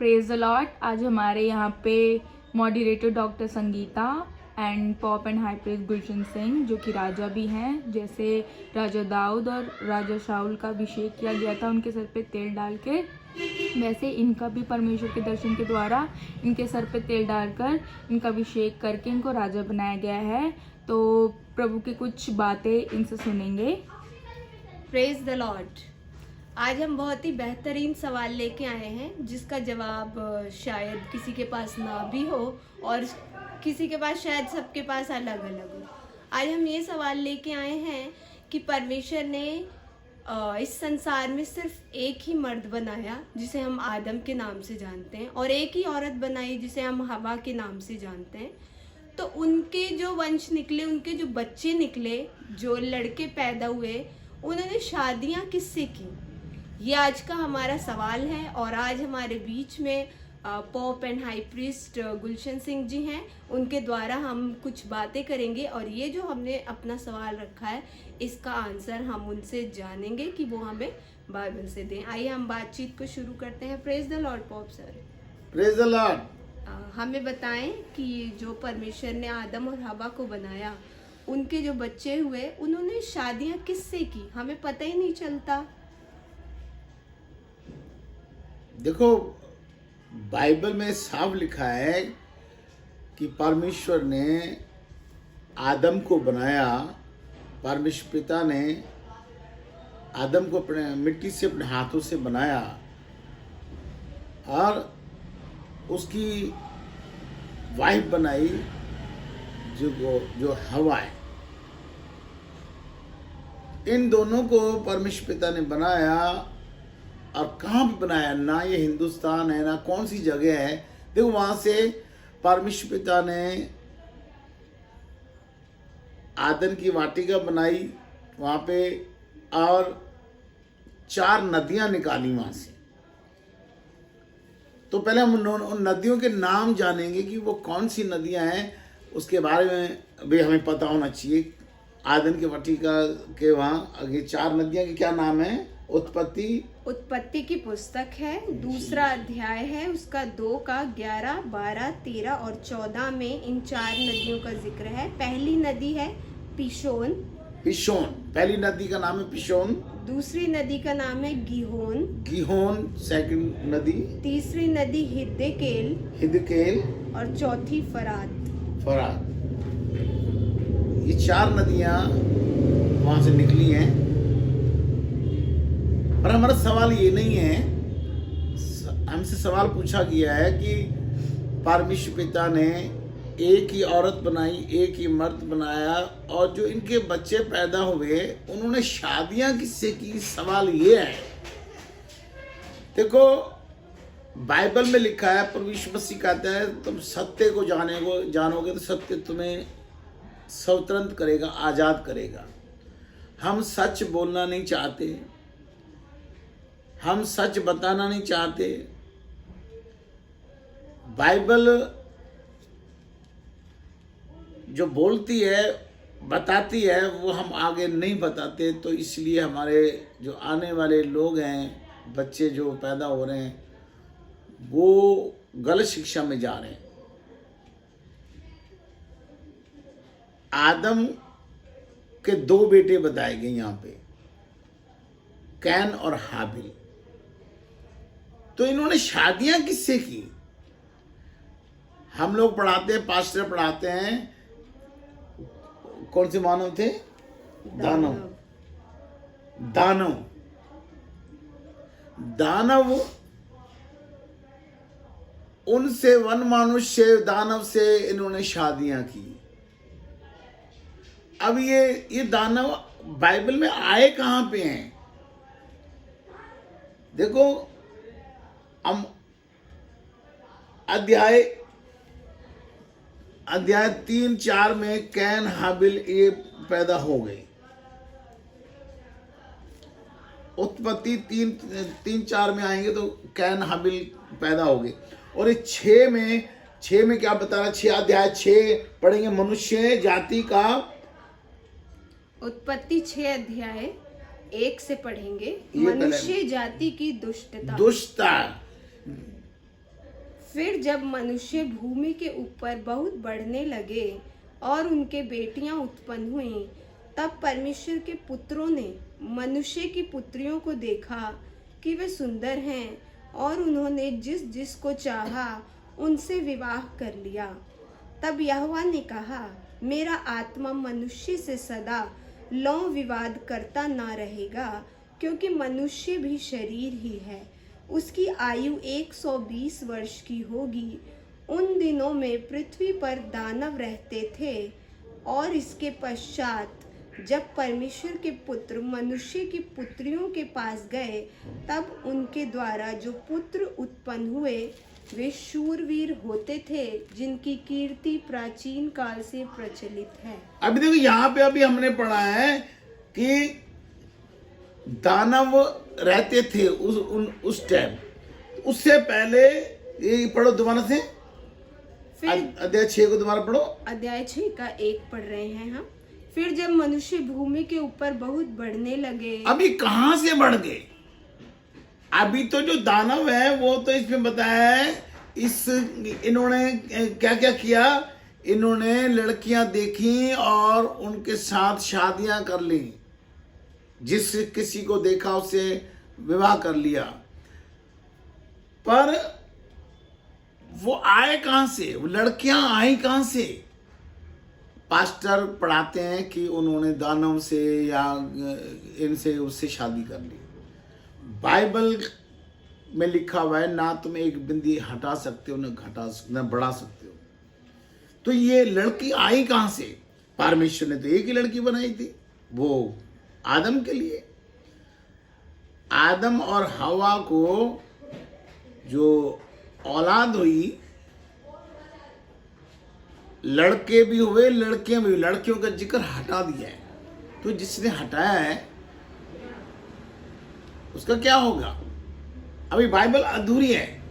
Praise the Lord. आज हमारे यहाँ पे moderator doctor Sangeeta and pop and high praise Gulshan Singh, जो कि राजा भी हैं, जैसे राजा दाऊद और राजा शाऊल का अभिषेक किया गया था उनके सर पे तेल डाल के, वैसे इनका भी परमेश्वर के दर्शन के द्वारा इनके सर पे तेल डालकर इनका अभिषेक करके इनको राजा बनाया गया है। तो प्रभु की कुछ बातें इनसे सुनेंगे। Praise the Lord. आज हम बहुत ही बेहतरीन सवाल लेके आए हैं जिसका जवाब शायद किसी के पास ना भी हो और किसी के पास शायद सबके पास अलग अलग हो। आज हम ये सवाल लेके आए हैं कि परमेश्वर ने इस संसार में सिर्फ एक ही मर्द बनाया जिसे हम आदम के नाम से जानते हैं और एक ही औरत बनाई जिसे हम हवा के नाम से जानते हैं। तो उनके जो वंश निकले, उनके जो बच्चे निकले, जो लड़के पैदा हुए, उन्होंने शादियां किससे की? ये आज का हमारा सवाल है। और आज हमारे बीच में पॉप एंड हाई प्रीस्ट गुलशन सिंह जी हैं। उनके द्वारा हम कुछ बातें करेंगे और ये जो हमने अपना सवाल रखा है इसका आंसर हम उनसे जानेंगे कि वो हमें बाइबल से दें। आइए हम बातचीत को शुरू करते हैं। Praise the Lord pop sir. Praise the Lord. हमें बताएं कि जो परमेश्वर ने आदम और हवा को बनाया, उनके जो बच्चे हुए, उन्होंने शादियां किससे की? हमें पता ही नहीं चलता। देखो, बाइबल में साफ लिखा है कि परमेश्वर ने आदम को बनाया। परमेश्वर पिता ने आदम को अपने मिट्टी से, अपने हाथों से बनाया और उसकी वाइफ बनाई जो हवा है। इन दोनों को परमेश्वर पिता ने बनाया। और कहाँ पे बनाया? ना ये हिंदुस्तान है, ना कौन सी जगह है। देखो, वहां से परमेश्वर पिता ने आदन की वाटिका बनाई वहां पे और 4 नदियां निकाली वहां से। तो पहले हम उन नदियों के नाम जानेंगे कि वो कौन सी नदियां हैं। उसके बारे में भी हमें पता होना चाहिए। आदन की वाटिका के वहाँ आगे 4 नदियां के क्या नाम है? उत्पत्ति की पुस्तक है, दूसरा अध्याय है उसका 2 का 11, 12, 13 और 14 में इन 4 नदियों का जिक्र है। पहली नदी है पिशोन। पहली नदी का नाम है पिशोन। दूसरी नदी का नाम है गिहोन। सेकंड नदी। तीसरी नदी हिदकेल और चौथी फरात। ये 4 नदियां वहां से निकली हैं। पर हमारा सवाल ये नहीं है, हमसे सवाल पूछा गया है कि परमेश्वर पिता ने एक ही औरत बनाई, एक ही मर्द बनाया और जो इनके बच्चे पैदा हुए उन्होंने शादियां किससे की? सवाल ये है। देखो, बाइबल में लिखा है, परमेश्वर मसीह कहता है तुम सत्य को जानोगे तो सत्य तुम्हें स्वतंत्र करेगा, आजाद करेगा। हम सच बोलना नहीं चाहते, हम सच बताना नहीं चाहते। बाइबल जो बोलती है, बताती है, वो हम आगे नहीं बताते। तो इसलिए हमारे जो आने वाले लोग हैं, बच्चे जो पैदा हो रहे हैं, वो गलत शिक्षा में जा रहे हैं। आदम के 2 बेटे बताए गए यहाँ पे, कैन और हाबिल। तो इन्होंने शादियां किससे की? हम लोग पढ़ाते हैं, पास्टर पढ़ाते हैं, कौन से मानव थे? दानव। उनसे वन मनुष्य दानव से इन्होंने शादियां की। अब ये दानव बाइबल में आए कहां पे हैं? देखो, हम अध्याय 3-4 में कैन हाबिल ये पैदा हो गए। उत्पत्ति 3-4 में आएंगे तो कैन हाबिल पैदा हो गए। और ये 6 में क्या बता रहा है? 6 अध्याय 6 पढ़ेंगे, मनुष्य जाति का। उत्पत्ति 6 अध्याय 1 से पढ़ेंगे। मनुष्य जाति की दुष्टता। फिर जब मनुष्य भूमि के ऊपर बहुत बढ़ने लगे और उनके बेटियां उत्पन्न हुईं, तब परमेश्वर के पुत्रों ने मनुष्य की पुत्रियों को देखा कि वे सुंदर हैं, और उन्होंने जिस जिसको चाहा उनसे विवाह कर लिया। तब यहोवा ने कहा, मेरा आत्मा मनुष्य से सदा लौ विवाद करता ना रहेगा, क्योंकि मनुष्य भी शरीर ही है। उसकी आयु 120 वर्ष की होगी। उन दिनों में पृथ्वी पर दानव रहते थे। और इसके पश्चात जब परमेश्वर के पुत्र मनुष्य की पुत्रियों के पास गए, तब उनके द्वारा जो पुत्र उत्पन्न हुए वे शूरवीर होते थे, जिनकी कीर्ति प्राचीन काल से प्रचलित है। अभी देखो यहाँ पे अभी हमने पढ़ा है कि दानव रहते थे उस टाइम। उससे पहले ये पढ़ो दोबारा से, फिर अध्याय 6 को दोबारा पढ़ो। अध्याय 6 का 1 पढ़ रहे हैं हम। फिर जब मनुष्य भूमि के ऊपर बहुत बढ़ने लगे। अभी कहां से बढ़ गए? अभी तो जो दानव है वो तो इसमें बताया है, इन्होंने क्या क्या किया, इन्होंने लड़कियां देखी और उनके साथ शादियां कर ली, जिस किसी को देखा उससे विवाह कर लिया। पर वो आए कहां से, वो लड़कियां आई कहां से? पास्टर पढ़ाते हैं कि उन्होंने दानव से या इनसे उससे शादी कर ली। बाइबल में लिखा हुआ है, ना तुम एक बिंदी हटा सकते हो न बढ़ा सकते हो। तो ये लड़की आई कहां से? परमेश्वर ने तो एक ही लड़की बनाई थी, वो आदम के लिए। आदम और हवा को जो औलाद हुई, लड़के भी हुए लड़कियां भी हुई। लड़कियों का जिक्र हटा दिया है, तो जिसने हटाया है उसका क्या होगा? अभी बाइबल अधूरी है।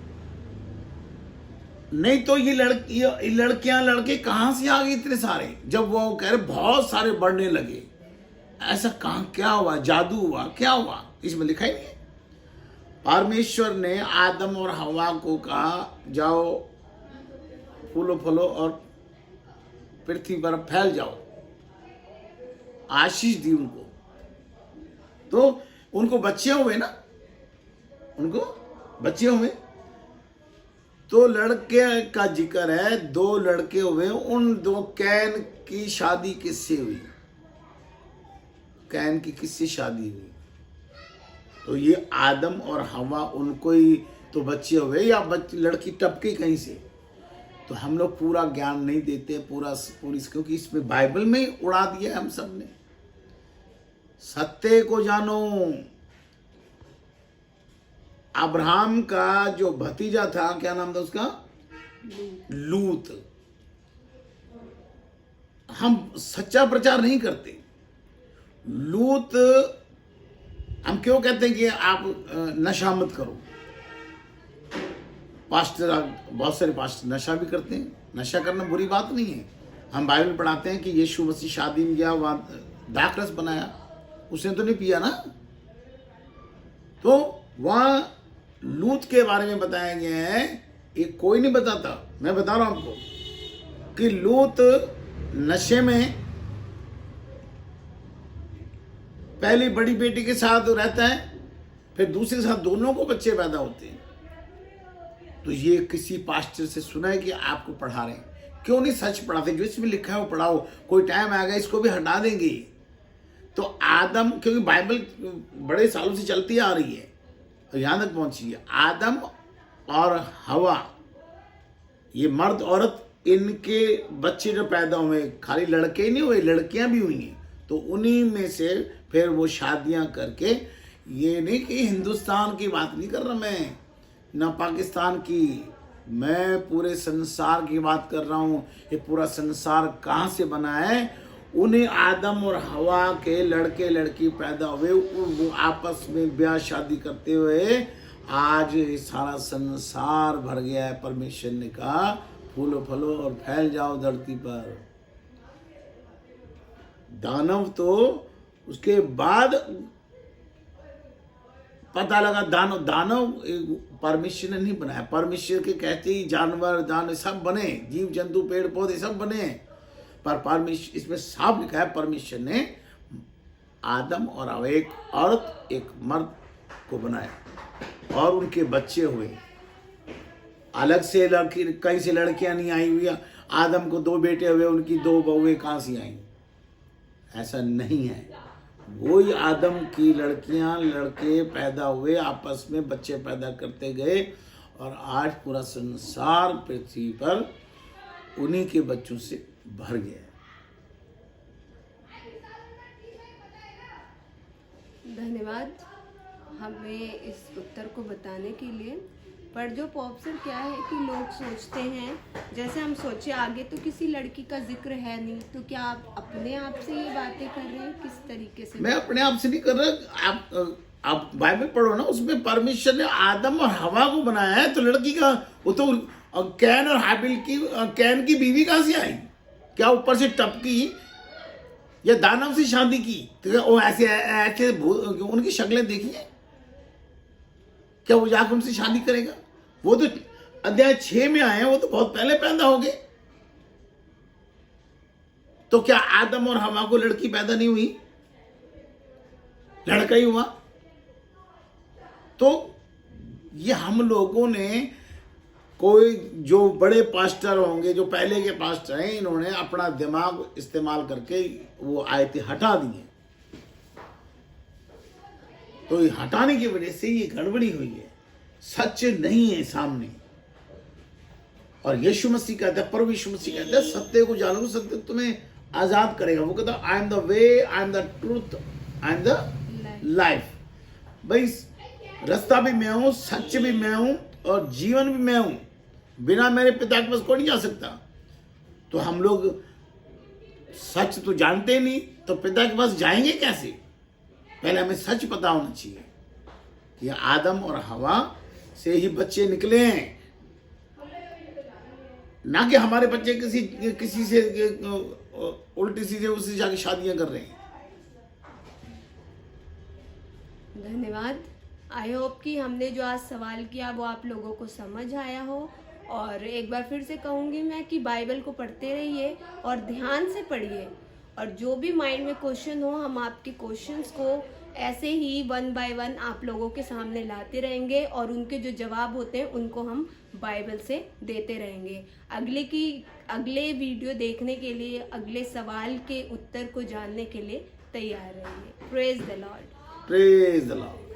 नहीं तो ये लड़कियां लड़के कहां से आ गए इतने सारे? जब वो कह रहे बहुत सारे बढ़ने लगे, ऐसा कहां क्या हुआ? जादू हुआ? क्या हुआ? इसमें लिखा ही नहीं है। परमेश्वर ने आदम और हवा को कहा, जाओ फूलो फलो और पृथ्वी पर फैल जाओ। आशीष दी उनको, तो उनको बच्चे हुए ना, उनको बच्चे हुए। तो लड़के का जिक्र है, 2 लड़के हुए। उन 2 कैन की शादी किससे हुई? कैन की किससे शादी हुई? तो ये आदम और हवा, उनको ही तो बच्चे हुए, या लड़की टपकी कहीं से? तो हम लोग पूरा ज्ञान नहीं देते, क्योंकि इसमें बाइबल में ही उड़ा दिया हम सब ने। सत्य को जानो। अब्राहम का जो भतीजा था, क्या नाम था उसका? लूत। हम सच्चा प्रचार नहीं करते। लूत, हम क्यों कहते हैं कि आप नशा मत करो? पास्टर, बहुत सारे पास्टर नशा भी करते हैं। नशा करना बुरी बात नहीं है। हम बाइबल पढ़ाते हैं कि यीशु मसीह शादी में गया, वहाँ दाखरस बनाया, उसने तो नहीं पिया ना। तो वहाँ लूत के बारे में बताया गया है, ये कोई नहीं बताता, मैं बता रहा हूँ आपको, कि लूत नशे में पहली बड़ी बेटी के साथ रहता है, फिर दूसरे के साथ दोनों को बच्चे पैदा होते हैं। तो ये किसी पास्टर से सुना है कि आपको पढ़ा रहे हैं? क्यों नहीं सच पढ़ाते? जो इसमें लिखा है वो पढ़ाओ। कोई टाइम आएगा इसको भी हटा देंगे। तो आदम, क्योंकि बाइबल बड़े सालों से चलती आ रही है, तो यहाँ तक पहुंची है। आदम और हवा, ये मर्द औरत, इनके बच्चे जो पैदा हुए, खाली लड़के ही नहीं हुए, लड़कियां भी हुई हैं। तो उन्हीं में से फिर वो शादियां करके, ये नहीं कि हिंदुस्तान की बात नहीं कर रहा मैं, ना पाकिस्तान की, मैं पूरे संसार की बात कर रहा हूँ। ये पूरा संसार कहाँ से बना है? उन्हें आदम और हवा के लड़के लड़की पैदा हुए, वो आपस में ब्याह शादी करते हुए आज सारा संसार भर गया है। परमेश्वर ने कहा फूलो फलो और फैल जाओ धरती पर। दानव तो उसके बाद पता लगा दानव दानव परमेश्वर ने नहीं बनाया। परमेश्वर के कहते ही जानवर दानव सब बने, जीव जंतु पेड़ पौधे सब बने, पर परमेश्वर इसमें साफ लिखा है परमेश्वर ने आदम और हवा एक औरत एक मर्द को बनाया और उनके बच्चे हुए। अलग से लड़की कहीं से लड़कियां नहीं आई हुई, आदम को 2 बेटे हुए, उनकी 2 बहुएं कहाँ से आई? ऐसा नहीं है। वही आदम की लड़कियां लड़के पैदा हुए, आपस में बच्चे पैदा करते गए और आज पूरा संसार पृथ्वी पर उन्हीं के बच्चों से भर गया है। धन्यवाद हमें इस उत्तर को बताने के लिए। पर जो पॉप सर क्या है कि लोग सोचते हैं, जैसे हम सोचे आगे तो किसी लड़की का जिक्र है नहीं, तो क्या आप अपने आप से ये बातें कर रहे हैं? किस तरीके से? मैं अपने आप से नहीं कर रहा। आप बाइबल पढ़ो ना, उसमें परमेश्वर ने आदम और हवा को बनाया है, तो लड़की का वो तो कैन और हाबिल की, कैन की बीवी कहाँ से आई? क्या ऊपर से टपकी या दानव से शादी की? तो वो ऐसे ऐसे उनकी शक्लें देखी है क्या? वो जाकर उनसे शादी करेगा? वो तो अध्याय 6 में आए हैं, वो तो बहुत पहले पैदा हो गए। तो क्या आदम और हवा को लड़की पैदा नहीं हुई? लड़का ही हुआ। तो ये हम लोगों ने, कोई जो बड़े पास्टर होंगे, जो पहले के पास्टर हैं, इन्होंने अपना दिमाग इस्तेमाल करके वो आयतें हटा दी हैं। तो ये हटाने की वजह से ये गड़बड़ी हुई है, सच नहीं है सामने। और यीशु मसीह कहता है, प्रभु यीशु मसीह कहता है, सत्य को जानो, सत्य तुम्हें आजाद करेगा। वो कहता है I am the way, I am the truth, I am the life. भाई रास्ता भी मैं हूं, सच भी मैं हूं और जीवन भी मैं हूं। बिना मेरे पिता के पास कोई नहीं जा सकता। तो हम लोग सच तो जानते नहीं, तो पिता के पास जाएंगे कैसे? पहले हमें सच पता होना चाहिए कि आदम और हवा से ही बच्चे निकले हैं, ना कि हमारे बच्चे किसी से उल्टी सीधे उससे जाके शादियां कर रहे हैं। धन्यवाद। आई होप कि हमने जो आज सवाल किया वो आप लोगों को समझ आया हो। और एक बार फिर से कहूँगी मैं कि बाइबल को पढ़ते रहिए और ध्यान से पढ़िए, और जो भी माइंड में क्वेश्चन हो, हम आपके क्वेश्चंस को ऐसे ही 1 बाय 1 आप लोगों के सामने लाते रहेंगे और उनके जो जवाब होते हैं उनको हम बाइबल से देते रहेंगे। अगले वीडियो देखने के लिए, अगले सवाल के उत्तर को जानने के लिए तैयार रहिए। Praise the Lord. Praise the Lord.